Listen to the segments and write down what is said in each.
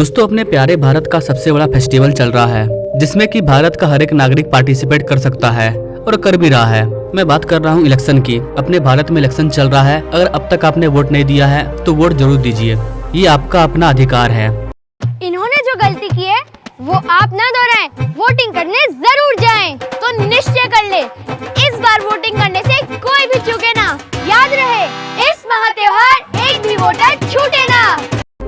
दोस्तों, अपने प्यारे भारत का सबसे बड़ा फेस्टिवल चल रहा है जिसमें कि भारत का हर एक नागरिक पार्टिसिपेट कर सकता है और कर भी रहा है। मैं बात कर रहा हूँ इलेक्शन की। अपने भारत में इलेक्शन चल रहा है। अगर अब तक आपने वोट नहीं दिया है तो वोट जरूर दीजिए। ये आपका अपना अधिकार है। इन्होंने जो गलती की है वो आप ना दोहराएं। वोटिंग करने जरूर जाएं। तो निश्चय कर ले, इस बार वोटिंग करने से कोई भी चूके ना। याद रहे, इस महात्योहार एक भी वोटर छूटे ना।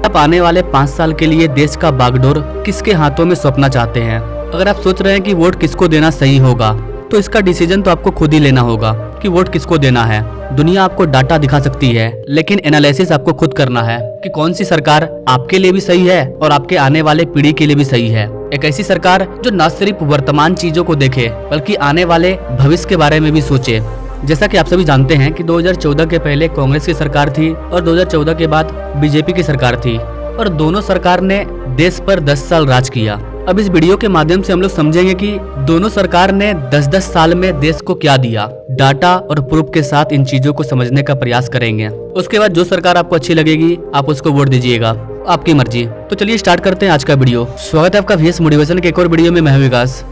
आप आने वाले 5 साल के लिए देश का बागडोर किसके हाथों में सौंपना चाहते हैं? अगर आप सोच रहे हैं कि वोट किसको देना सही होगा, तो इसका डिसीजन तो आपको खुद ही लेना होगा कि वोट किसको देना है। दुनिया आपको डाटा दिखा सकती है, लेकिन एनालिसिस आपको खुद करना है कि कौन सी सरकार आपके लिए भी सही है और आपके आने वाले पीढ़ी के लिए भी सही है। एक ऐसी सरकार जो न सिर्फ वर्तमान चीजों को देखे बल्कि आने वाले भविष्य के बारे में भी सोचे। जैसा कि आप सभी जानते हैं कि 2014 के पहले कांग्रेस की सरकार थी और 2014 के बाद बीजेपी की सरकार थी और दोनों सरकार ने देश पर 10 साल राज किया। अब इस वीडियो के माध्यम से हम लोग समझेंगे कि दोनों सरकार ने 10-10 साल में देश को क्या दिया। डाटा और प्रूफ के साथ इन चीजों को समझने का प्रयास करेंगे। उसके बाद जो सरकार आपको अच्छी लगेगी आप उसको वोट दीजिएगा, आपकी मर्जी। तो चलिए स्टार्ट करते हैं आज का वीडियो। स्वागत है आपका VS मोटिवेशन के एक और वीडियो में। मैं हूं विकास।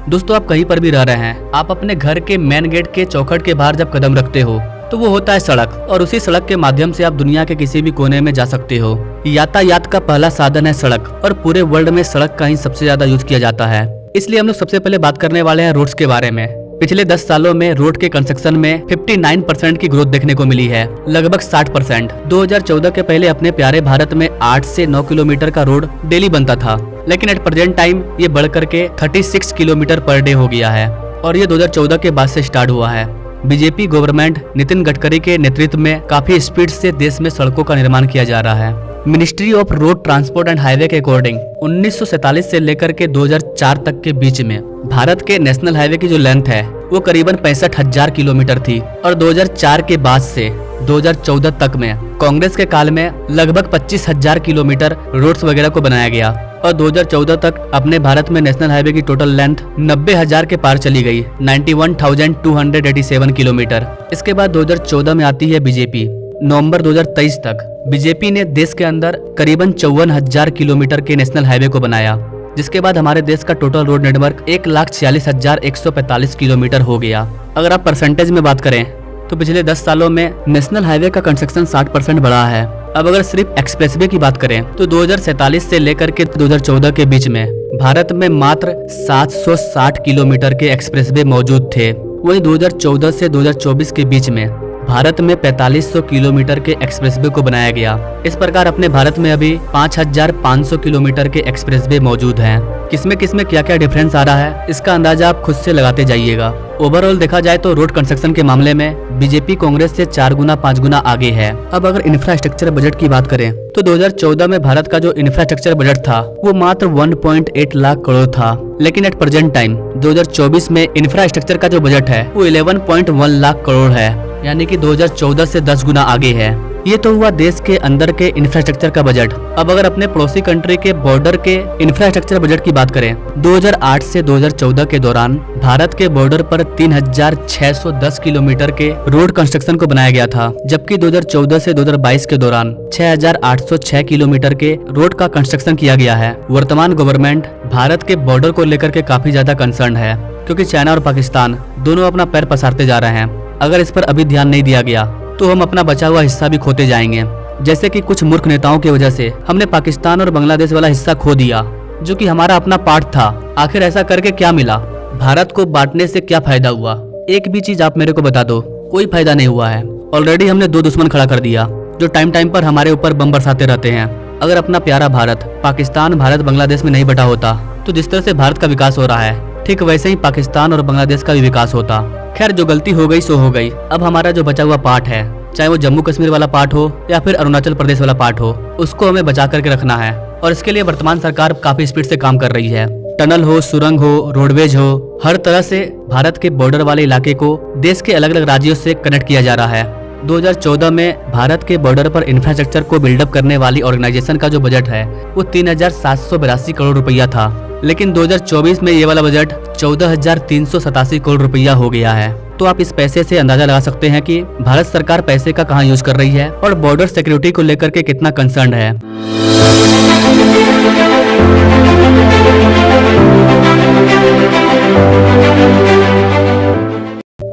दोस्तों, आप कहीं पर भी रह रहे हैं, आप अपने घर के मेन गेट के चौखट के बाहर जब कदम रखते हो तो वो होता है सड़क, और उसी सड़क के माध्यम से आप दुनिया के किसी भी कोने में जा सकते हो। यातायात का पहला साधन है सड़क, और पूरे वर्ल्ड में सड़क का ही सबसे ज्यादा यूज किया जाता है। इसलिए हम लोग सबसे पहले बात करने वाले हैं रोड्स के बारे में। पिछले 10 सालों में रोड के कंस्ट्रक्शन में 59% की ग्रोथ देखने को मिली है, लगभग 60%। 2014 के पहले अपने प्यारे भारत में 8 से 9 किलोमीटर का रोड डेली बनता था, लेकिन एट प्रेजेंट टाइम ये बढ़ करके 36 किलोमीटर पर डे हो गया है, और ये 2014 के बाद से स्टार्ट हुआ है। बीजेपी गवर्नमेंट नितिन गडकरी के नेतृत्व में काफी स्पीड से देश में सड़कों का निर्माण किया जा रहा है। Ministry of road transport and highway के अकॉर्डिंग 1947 से लेकर के 2004 तक के बीच में भारत के नेशनल हाईवे की जो लेंथ है वो करीबन 65,000 किलोमीटर थी, और 2004 के बाद से 2014 तक में कांग्रेस के काल में लगभग 25,000 किलोमीटर रोड्स वगैरह को बनाया गया, और 2014 तक अपने भारत में नेशनल हाईवे की टोटल लेंथ 90,000 के पार चली गई, 91,287 किलोमीटर। इसके बाद 2014 में आती है बीजेपी। नवंबर 2023 तक बीजेपी ने देश के अंदर करीबन 54,000 किलोमीटर के नेशनल हाईवे को बनाया, जिसके बाद हमारे देश का टोटल रोड नेटवर्क 1,46,145 किलोमीटर हो गया। अगर आप परसेंटेज में बात करें तो पिछले 10 सालों में नेशनल हाईवे का कंस्ट्रक्शन 60% बढ़ा है। अब अगर सिर्फ एक्सप्रेसवे की बात करें तो 2047 से लेकर के 2014 के बीच में भारत में मात्र 760 किलोमीटर के एक्सप्रेसवे मौजूद थे। वहीं 2014 से 2024 के बीच में भारत में 4500 किलोमीटर के एक्सप्रेसवे को बनाया गया। इस प्रकार अपने भारत में अभी 5500 किलोमीटर के एक्सप्रेसवे मौजूद हैं। किसमें क्या क्या डिफरेंस आ रहा है इसका अंदाजा आप खुद से लगाते जाइएगा। ओवरऑल देखा जाए तो रोड कंस्ट्रक्शन के मामले में बीजेपी कांग्रेस से 4 गुना 5 गुना आगे है। अब अगर इंफ्रास्ट्रक्चर बजट की बात करें तो 2014 में भारत का जो इंफ्रास्ट्रक्चर बजट था वो मात्र 1.8 लाख करोड़ था, लेकिन एट प्रेजेंट टाइम 2024 में इंफ्रास्ट्रक्चर का जो बजट है वो 11.1 लाख करोड़ है, यानी कि 2014 से 10 गुना आगे है। ये तो हुआ देश के अंदर के इंफ्रास्ट्रक्चर का बजट। अब अगर अपने पड़ोसी कंट्री के बॉर्डर के इंफ्रास्ट्रक्चर बजट की बात करें, 2008 से 2014 के दौरान भारत के बॉर्डर पर 3,610 किलोमीटर के रोड कंस्ट्रक्शन को बनाया गया था, जबकि 2014 से 2022 के दौरान 6,806 किलोमीटर के रोड का कंस्ट्रक्शन किया गया है। वर्तमान गवर्नमेंट भारत के बॉर्डर को लेकर के काफी ज्यादा कंसर्न है, क्योंकि चाइना और पाकिस्तान दोनों अपना पैर पसारते जा रहे हैं। अगर इस पर अभी ध्यान नहीं दिया गया तो हम अपना बचा हुआ हिस्सा भी खोते जाएंगे। जैसे कि कुछ मूर्ख नेताओं की वजह से हमने पाकिस्तान और बांग्लादेश वाला हिस्सा खो दिया, जो कि हमारा अपना पार्ट था। आखिर ऐसा करके क्या मिला? भारत को बांटने से क्या फायदा हुआ? एक भी चीज आप मेरे को बता दो। कोई फायदा नहीं हुआ है। ऑलरेडी हमने 2 दुश्मन खड़ा कर दिया जो टाइम पर हमारे ऊपर बम बरसाते रहते हैं। अगर अपना प्यारा भारत पाकिस्तान, भारत, बांग्लादेश में नहीं बटा होता तो जिस तरह से भारत का विकास हो रहा है ठीक वैसे ही पाकिस्तान और बांग्लादेश का भी विकास होता। खैर, जो गलती हो गई सो हो गई। अब हमारा जो बचा हुआ पार्ट है, चाहे वो जम्मू कश्मीर वाला पार्ट हो या फिर अरुणाचल प्रदेश वाला पार्ट हो, उसको हमें बचा करके रखना है, और इसके लिए वर्तमान सरकार काफी स्पीड से काम कर रही है। टनल हो, सुरंग हो, रोडवेज हो, हर तरह से भारत के बॉर्डर वाले इलाके को देश के अलग अलग राज्यों से कनेक्ट किया जा रहा है। 2014 में भारत के बॉर्डर पर इंफ्रास्ट्रक्चर को बिल्डअप करने वाली ऑर्गेनाइजेशन का जो बजट है वो 3,782 करोड़ रुपया था, लेकिन 2024 में ये वाला बजट 14,387 करोड़ रुपया हो गया है। तो आप इस पैसे से अंदाजा लगा सकते हैं कि भारत सरकार पैसे का कहाँ यूज कर रही है और बॉर्डर सिक्योरिटी को लेकर के कितना कंसर्न है।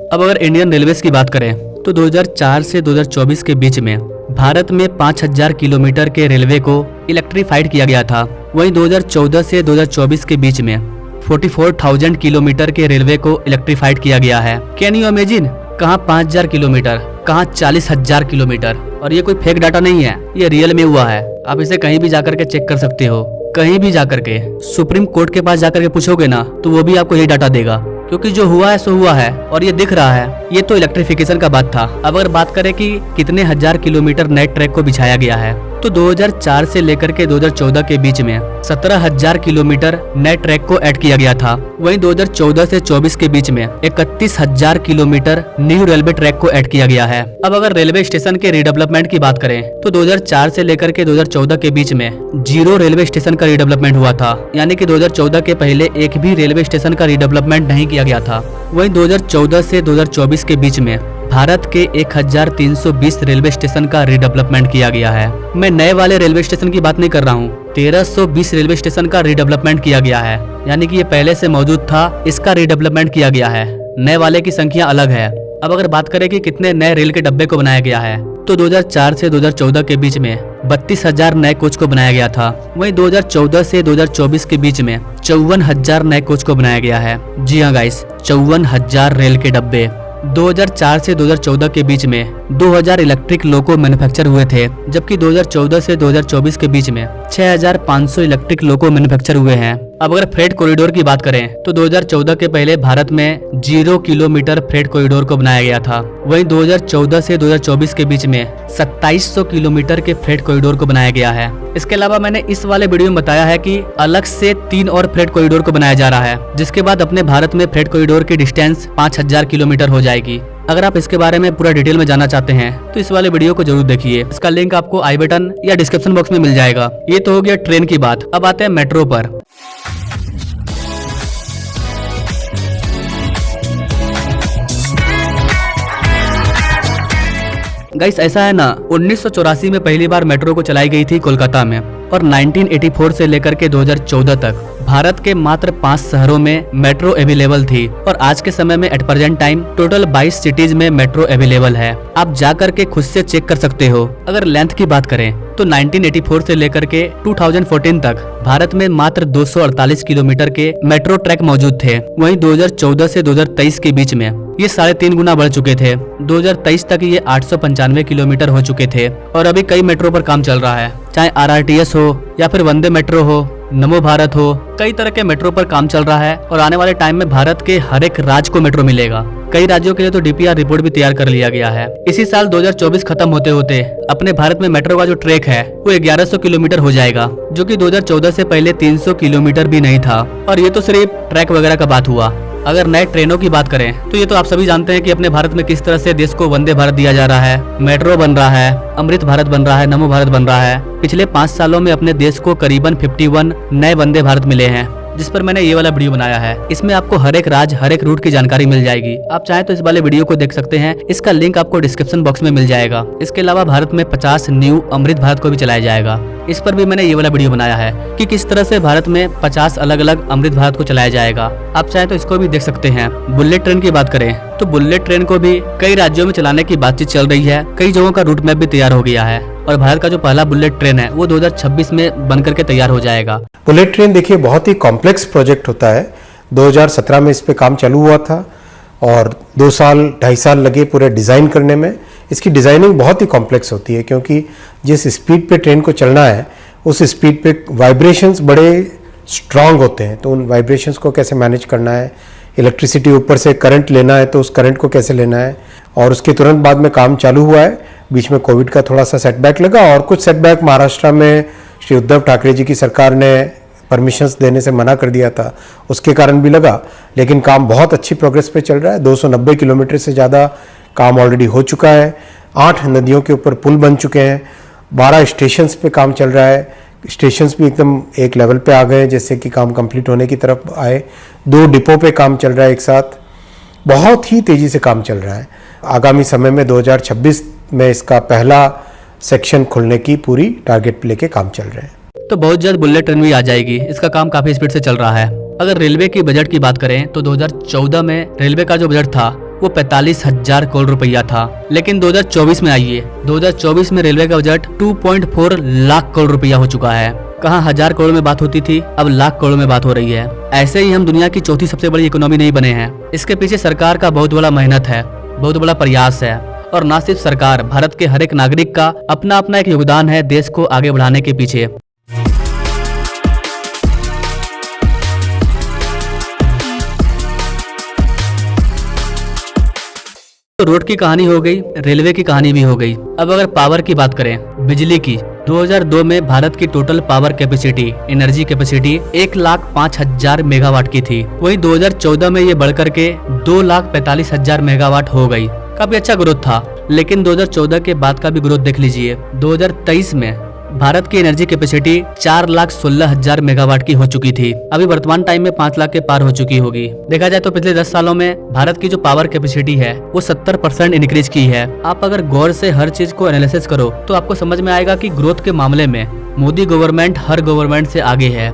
अब अगर इंडियन रेलवेज की बात करें तो 2004 से 2024 के बीच में भारत में 5000 किलोमीटर के रेलवे को इलेक्ट्रीफाइड किया गया था। वहीं 2014 से 2024 के बीच में 44,000 किलोमीटर के रेलवे को इलेक्ट्रीफाइड किया गया है। कैन यू इमेजिन, कहाँ 5000 किलोमीटर, कहाँ 40,000 किलोमीटर। और ये कोई फेक डाटा नहीं है, ये रियल में हुआ है। आप इसे कहीं भी जाकर के चेक कर सकते हो, कहीं भी जाकर के सुप्रीम कोर्ट के पास जाकर के पूछोगे ना तो वो भी आपको यही डाटा देगा, क्योंकि जो हुआ है सो हुआ है और ये दिख रहा है। ये तो इलेक्ट्रिफिकेशन का बात था। अब अगर बात करें कि कितने हजार किलोमीटर नए ट्रैक को बिछाया गया है तो 2004 से लेकर के 2014 के बीच में 17,000 किलोमीटर नए ट्रैक को ऐड किया गया था। वहीं 2014 से 24 के बीच में 31,000 किलोमीटर न्यू रेलवे ट्रैक को ऐड किया गया है। अब अगर रेलवे स्टेशन के रिडेवलपमेंट की बात करें तो 2004 से लेकर के 2014 के बीच में 0 रेलवे स्टेशन का रिडेवलपमेंट हुआ था, यानी कि 2014 के पहले एक भी रेलवे स्टेशन का रिडेवलपमेंट नहीं किया गया था। वहीं 2014 से 2024 के बीच में भारत के 1320 रेलवे स्टेशन का रिडेवलपमेंट किया गया है। मैं नए वाले रेलवे स्टेशन की बात नहीं कर रहा हूँ, 1320 रेलवे स्टेशन का रिडेवलपमेंट किया गया है, यानी कि ये पहले से मौजूद था, इसका रिडेवलपमेंट किया गया है। नए वाले की संख्या अलग है। अब अगर बात करें कि कितने नए रेल के डब्बे को बनाया गया है तो 2004 से 2014 के बीच में 32,000 नए कोच को बनाया गया था। वहीं 2014 से 2024 के बीच में 54,000 नए कोच को बनाया गया है। जी हाँ गाइस, 54,000 रेल के डब्बे। 2004 से 2014 के बीच में 2000 इलेक्ट्रिक लोको मैन्युफैक्चर हुए थे, जबकि 2014 से 2024 के बीच में 6500 इलेक्ट्रिक लोको मैन्युफैक्चर हुए हैं। अब अगर फ्रेट कॉरिडोर की बात करें तो 2014 के पहले भारत में 0 किलोमीटर फ्रेट कॉरिडोर को बनाया गया था। वहीं 2014 से 2024 के बीच में 2700 किलोमीटर के फ्रेट कॉरिडोर को बनाया गया है। इसके अलावा मैंने इस वाले वीडियो में बताया है कि अलग से 3 और फ्रेट कॉरिडोर को बनाया जा रहा है, जिसके बाद अपने भारत में फ्रेट कॉरिडोर की डिस्टेंस 5000 किलोमीटर हो जाएगी। अगर आप इसके बारे में पूरा डिटेल में जानना चाहते हैं तो इस वाले वीडियो को जरूर देखिए। इसका लिंक आपको आई बटन या डिस्क्रिप्शन बॉक्स में मिल जाएगा। ये तो हो गया ट्रेन की बात। अब आते हैं मेट्रो पर। गाइस ऐसा है ना, 1984 में पहली बार मेट्रो को चलाई गई थी कोलकाता में और 1984 से लेकर के 2014 तक भारत के मात्र 5 शहरों में मेट्रो अवेलेबल थी और आज के समय में at present time total 22 cities में मेट्रो अवेलेबल है। आप जाकर के खुद से चेक कर सकते हो। अगर लेंथ की बात करें तो 1984 से लेकर के 2014 तक भारत में मात्र 248 किलोमीटर के मेट्रो ट्रैक मौजूद थे। वहीं 2014 से 2023 के बीच में ये 3.5 गुना बढ़ चुके थे। 2023 तक ये 895 किलोमीटर हो चुके थे और अभी कई मेट्रो पर काम चल रहा है, चाहे RRTS हो या फिर वंदे मेट्रो हो, नमो भारत हो, कई तरह के मेट्रो पर काम चल रहा है और आने वाले टाइम में भारत के हर एक राज्य को मेट्रो मिलेगा। कई राज्यों के लिए तो DPR रिपोर्ट भी तैयार कर लिया गया है। इसी साल 2024 खत्म होते होते अपने भारत में मेट्रो का जो ट्रैक है वो 1100 किलोमीटर हो जाएगा, जो कि 2014 से पहले 300 किलोमीटर भी नहीं था। और ये तो सिर्फ ट्रैक वगैरह का बात हुआ। अगर नए ट्रेनों की बात करें तो ये तो आप सभी जानते हैं कि अपने भारत में किस तरह से देश को वंदे भारत दिया जा रहा है। मेट्रो बन रहा है, अमृत भारत बन रहा है, नमो भारत बन रहा है। पिछले 5 सालों में अपने देश को करीबन 51 नए वंदे भारत मिले हैं, जिस पर मैंने ये वाला वीडियो बनाया है। इसमें आपको हर एक राज्य, हर एक रूट की जानकारी मिल जाएगी। आप चाहे तो इस वाले वीडियो को देख सकते हैं, इसका लिंक आपको डिस्क्रिप्शन बॉक्स में मिल जाएगा। इसके अलावा भारत में 50 न्यू अमृत भारत को भी चलाया जाएगा। इस पर भी मैंने ये वाला वीडियो बनाया है कि किस तरह से भारत में 50 अलग अलग अमृत भारत को चलाया जाएगा। आप चाहे तो इसको भी देख सकते हैं। बुलेट ट्रेन की बात करें तो बुलेट ट्रेन को भी कई राज्यों में चलाने की बातचीत चल रही है। कई जगहों का रूट मैप भी तैयार हो गया है और भारत का जो पहला बुलेट ट्रेन है वो 2026 में बनकर के तैयार हो जाएगा। बुलेट ट्रेन देखिए बहुत ही कॉम्प्लेक्स प्रोजेक्ट होता है। 2017 में इस पे काम चालू हुआ था और 2 साल 2.5 साल लगे पूरे डिज़ाइन करने में। इसकी डिज़ाइनिंग बहुत ही कॉम्प्लेक्स होती है, क्योंकि जिस स्पीड पे ट्रेन को चलना है उस स्पीड पे वाइब्रेशंस बड़े स्ट्रांग होते हैं, तो उन वाइब्रेशंस को कैसे मैनेज करना है, इलेक्ट्रिसिटी ऊपर से करंट लेना है तो उस करंट को कैसे लेना है। और उसके तुरंत बाद में काम चालू हुआ है। बीच में कोविड का थोड़ा सा सेटबैक लगा और कुछ सेटबैक महाराष्ट्र में श्री उद्धव ठाकरे जी की सरकार ने परमिशंस देने से मना कर दिया था, उसके कारण भी लगा। लेकिन काम बहुत अच्छी प्रोग्रेस पे चल रहा है। 290 किलोमीटर से ज़्यादा काम ऑलरेडी हो चुका है। 8 नदियों के ऊपर पुल बन चुके हैं। 12 स्टेशंस पे काम चल रहा है। स्टेशंस भी एकदम एक लेवल पे आ गए, जैसे कि काम कंप्लीट होने की तरफ आए। 2 डिपो पे काम चल रहा है एक साथ। बहुत ही तेजी से काम चल रहा है। आगामी समय में 2026 में इसका पहला सेक्शन खुलने की पूरी टारगेट लेके काम चल रहे हैं। तो बहुत जल्द बुलेट ट्रेन भी आ जाएगी। इसका काम काफी स्पीड से चल रहा है। अगर रेलवे की बजट की बात करें तो 2014 में रेलवे का जो बजट था वो 45,000 करोड़ रुपया था, लेकिन 2024 में आइए 2024 में रेलवे का बजट 2.4 लाख करोड़ रुपया हो चुका है। कहाँ 1000 करोड़ में बात होती थी, अब लाख करोड़ में बात हो रही है। ऐसे ही हम दुनिया की चौथी सबसे बड़ी इकोनॉमी नहीं बने हैं। इसके पीछे सरकार का बहुत बड़ा मेहनत है, बहुत बड़ा प्रयास है, और न सिर्फ सरकार, भारत के हर एक नागरिक का अपना अपना एक योगदान है देश को आगे बढ़ाने के पीछे। तो रोड की कहानी हो गई, रेलवे की कहानी भी हो गई। अब अगर पावर की बात करें, बिजली की, 2002 में भारत की total power capacity, energy capacity 1,05,000 megawatt की थी। वहीं 2014 में ये बढ़कर के 2,45,000 मेगावाट हो गई। काफी अच्छा ग्रोथ था, लेकिन 2014 के बाद का भी ग्रोथ देख लीजिए। 2023 में भारत की एनर्जी कैपेसिटी 4,16,000 मेगावाट की हो चुकी थी। अभी वर्तमान टाइम में 5 लाख के पार हो चुकी होगी। देखा जाए तो पिछले 10 सालों में भारत की जो पावर कैपेसिटी है वो 70% इंक्रीज की है। आप अगर गौर से हर चीज को एनालिसिस करो तो आपको समझ में आएगा कि ग्रोथ के मामले में मोदी गवर्नमेंट हर गवर्नमेंट से आगे है।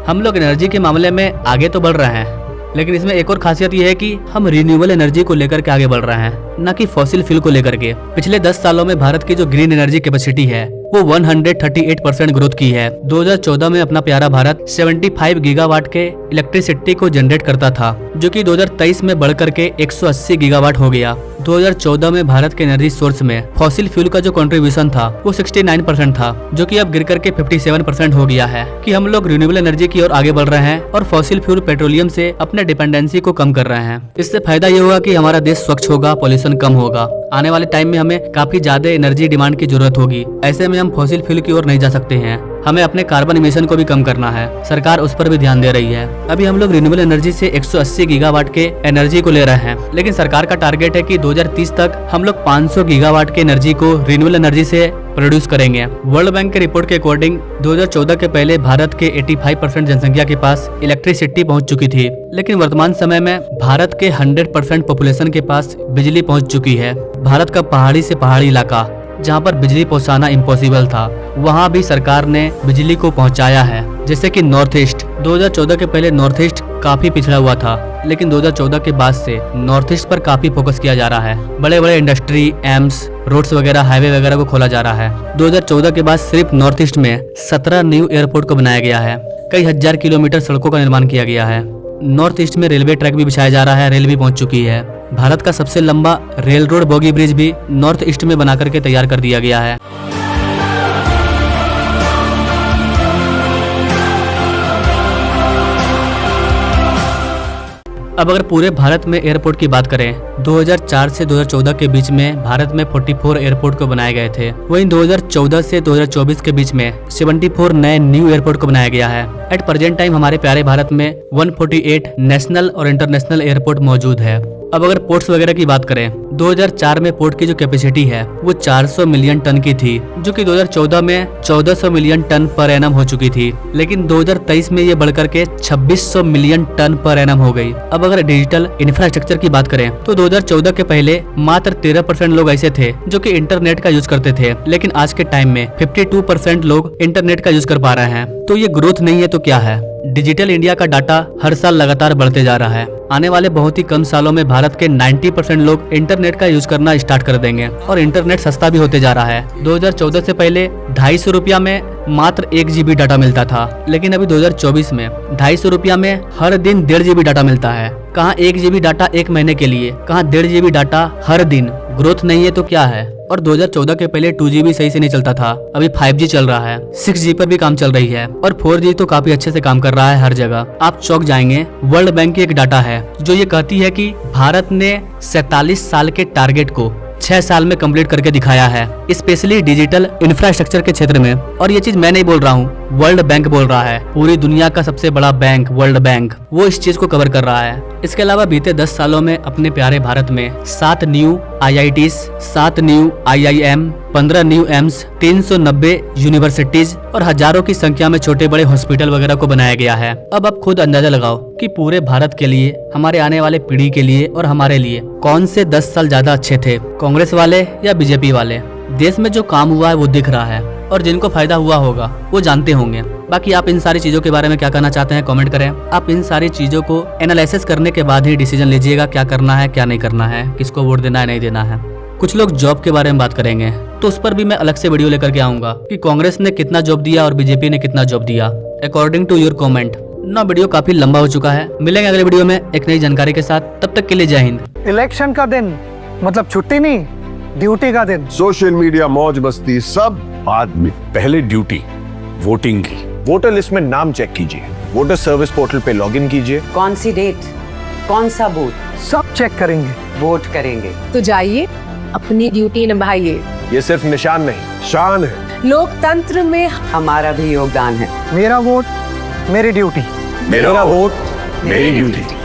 हम लोग एनर्जी के मामले में आगे तो बढ़ रहे हैं, लेकिन इसमें एक और खासियत यह है कि हम रिन्यूएबल एनर्जी को लेकर के आगे बढ़ रहे हैं, न कि फॉसिल फ्यूल को लेकर के। पिछले 10 सालों में भारत की जो ग्रीन एनर्जी कैपेसिटी है वो 138% ग्रोथ की है। 2014 में अपना प्यारा भारत 75 गीगावाट के इलेक्ट्रिसिटी को जनरेट करता था, जो कि 2023 में बढ़कर के 180 गीगावाट हो गया। 2014 में भारत के एनर्जी सोर्स में फॉसिल फ्यूल का जो कंट्रीब्यूशन था वो 69% था, जो कि अब गिर करके 57% हो गया है। कि हम लोग रिन्यूएबल एनर्जी की ओर आगे बढ़ रहे हैं और फॉसिल फ्यूल पेट्रोलियम से अपने डिपेंडेंसी को कम कर रहे हैं। इससे फायदा ये होगा कि हमारा देश स्वच्छ होगा, पॉल्यूशन कम होगा। आने वाले टाइम में हमें काफी ज्यादा एनर्जी डिमांड की जरूरत होगी। ऐसे में हम फॉसिल फ्यूल की ओर नहीं जा सकते हैं। हमें अपने कार्बन इमिशन को भी कम करना है। सरकार उस पर भी ध्यान दे रही है। अभी हम लोग रिन्यूएबल एनर्जी से 180 गीगावाट के एनर्जी को ले रहे हैं, लेकिन सरकार का टारगेट है कि 2030 तक हम लोग 500 गीगावाट के एनर्जी को रिन्यूएबल एनर्जी से प्रोड्यूस करेंगे। वर्ल्ड बैंक के रिपोर्ट के अकॉर्डिंग 2014 के पहले भारत के 85% जनसंख्या के पास इलेक्ट्रिसिटी पहुंच चुकी थी, लेकिन वर्तमान समय में भारत के 100% पॉपुलेशन के पास बिजली पहुंच चुकी है। भारत का पहाड़ी से पहाड़ी इलाका जहां पर बिजली पहुंचाना इम्पॉसिबल था, वहां भी सरकार ने बिजली को पहुंचाया है। जैसे कि नॉर्थ ईस्ट, 2014 के पहले नॉर्थ ईस्ट काफी पिछड़ा हुआ था, लेकिन 2014 के बाद से नॉर्थ ईस्ट पर काफी फोकस किया जा रहा है। बड़े बड़े इंडस्ट्री, एम्स, रोड्स वगैरह, हाईवे वगैरह को खोला जा रहा है। 2014 के बाद सिर्फ नॉर्थ ईस्ट में 17 न्यू एयरपोर्ट को बनाया गया है। कई हजार किलोमीटर सड़कों का निर्माण किया गया है। नॉर्थ ईस्ट में रेलवे ट्रैक भी बिछाया जा रहा है, रेल भी पहुंच चुकी है। भारत का सबसे लंबा रेल रोड बोगी ब्रिज भी नॉर्थ ईस्ट में बना करके तैयार कर दिया गया है। अब अगर पूरे भारत में एयरपोर्ट की बात करें, 2004 से 2014 के बीच में भारत में 44 एयरपोर्ट को बनाए गए थे। वहीं 2014 से 2024 के बीच में 74 नए न्यू एयरपोर्ट को बनाया गया है। एट प्रेजेंट टाइम हमारे प्यारे भारत में 148 नेशनल और इंटरनेशनल एयरपोर्ट मौजूद है। अब अगर पोर्ट्स वगैरह की बात करें, 2004 में पोर्ट की जो कैपेसिटी है वो 400 मिलियन टन की थी, जो कि 2014 में 1400 मिलियन टन पर एनम हो चुकी थी, लेकिन 2023 में ये बढ़कर के 2600 मिलियन टन पर एनम हो गई। अब अगर डिजिटल इंफ्रास्ट्रक्चर की बात करें तो 2014 के पहले मात्र 13% लोग ऐसे थे जो कि इंटरनेट का यूज करते थे, लेकिन आज के टाइम में 52% लोग इंटरनेट का यूज कर पा रहे हैं। तो ये ग्रोथ नहीं है तो क्या है? डिजिटल इंडिया का डाटा हर साल लगातार बढ़ते जा रहा है। आने वाले बहुत ही कम सालों में भारत के 90% लोग इंटरनेट का यूज करना स्टार्ट कर देंगे और इंटरनेट सस्ता भी होते जा रहा है। 2014 से पहले 250 रुपया में मात्र 1 GB डाटा मिलता था, लेकिन अभी 2024 में 250 रुपया में हर दिन 1.5 GB डाटा मिलता है। कहाँ 1 GB डाटा 1 महीने के लिए, कहाँ 1.5 GB डाटा हर दिन। ग्रोथ नहीं है तो क्या है? और 2014 के पहले 2 GB सही से नहीं चलता था, अभी 5G चल रहा है, 6G पर भी काम चल रही है और 4G तो काफी अच्छे से काम कर रहा है हर जगह। आप चौंक जाएंगे। वर्ल्ड बैंक की एक डाटा है जो ये कहती है कि भारत ने 47 साल के टारगेट को 6 साल में कंप्लीट करके दिखाया है, स्पेशली डिजिटल इंफ्रास्ट्रक्चर के क्षेत्र में। और ये चीज मैं नहीं बोल रहा हूँ, वर्ल्ड बैंक बोल रहा है। पूरी दुनिया का सबसे बड़ा बैंक वर्ल्ड बैंक, वो इस चीज को कवर कर रहा है। इसके अलावा बीते 10 सालों में अपने प्यारे भारत में 7 new IITs, 7 new IIM, 15 new AIIMS, 390 universities और हजारों की संख्या में छोटे बड़े हॉस्पिटल वगैरह को बनाया गया है। अब आप खुद अंदाजा लगाओ कि पूरे भारत के लिए, हमारे आने वाले पीढ़ी के लिए और हमारे लिए कौन से 10 साल ज्यादा अच्छे थे, कांग्रेस वाले या बीजेपी वाले। देश में जो काम हुआ है वो दिख रहा है और जिनको फायदा हुआ होगा वो जानते होंगे। बाकी आप इन सारी चीजों के बारे में क्या कहना चाहते हैं कमेंट करें। आप इन सारी चीजों को एनालिसिस करने के बाद ही डिसीजन लीजिएगा, क्या करना है क्या नहीं करना है, किसको वोट देना है नहीं देना है। कुछ लोग जॉब के बारे में बात करेंगे तो उस पर भी मैं अलग से वीडियो लेकर के आऊंगा कि कांग्रेस ने कितना जॉब दिया और बीजेपी ने कितना जॉब दिया अकॉर्डिंग टू योर कॉमेंट। ना वीडियो काफी लंबा हो चुका है, मिलेंगे अगले वीडियो में एक नई जानकारी के साथ। तब तक के लिए जय हिंद। इलेक्शन का दिन मतलब छुट्टी नहीं, ड्यूटी का दिन। सोशल मीडिया मौज मस्ती सब बाद में, पहले ड्यूटी वोटिंग की। वोटर लिस्ट में नाम चेक कीजिए, वोटर सर्विस पोर्टल पे लॉगिन कीजिए। कौन सी डेट, कौन सा बूथ, सब चेक करेंगे, वोट करेंगे। तो जाइए अपनी ड्यूटी निभाइए। ये सिर्फ निशान नहीं, शान है। लोकतंत्र में हमारा भी योगदान है। मेरा वोट मेरी ड्यूटी। मेरा वोट मेरी ड्यूटी।